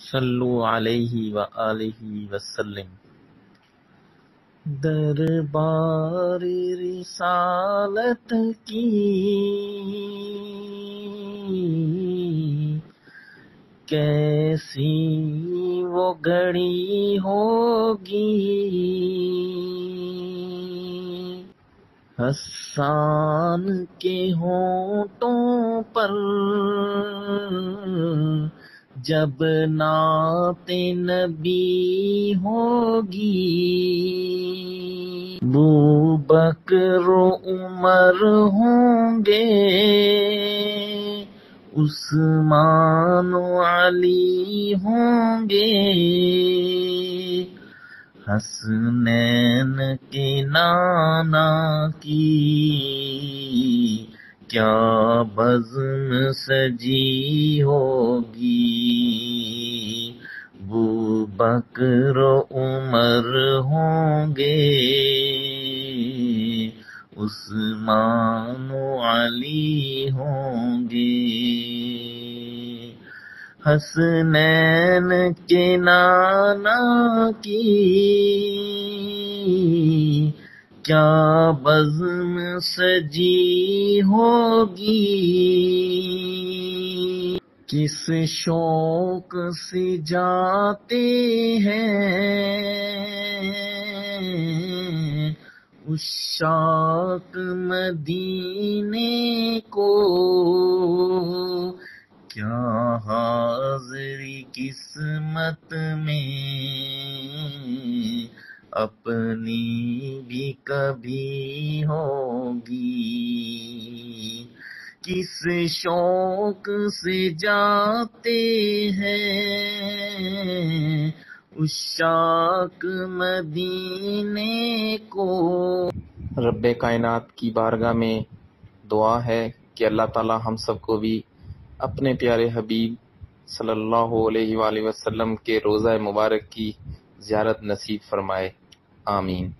صلو علیہ وآلہ وسلم۔ دربار رسالت کی کیسی وہ گھڑی ہوگی، حسان کے ہونٹوں پر جب نعت نبی ہوگی، ابوبکر و عمر ہوں گے، عثمان و علی ہوں گے، حسنین کے نانا کی کیا بزم سجی ہوگی، ابوبکر و عمر ہوں گے، عثمان و علی ہوں گے، حسنین کے نانا کی کیا بزم سجی ہوگی، کس شوق سے جاتے ہیں عشاق مدینے کو، کیا حاضری قسمت میں اپنی بھی کبھی ہوگی، کس شوق سے جاتے ہیں عشاق مدینے کو۔ رب کائنات کی بارگاہ میں دعا ہے کہ اللہ تعالی ہم سب کو بھی اپنے پیارے حبیب صلی اللہ علیہ وآلہ وسلم کے روضہ مبارک کی زیارت نصیب فرمائے، آمین۔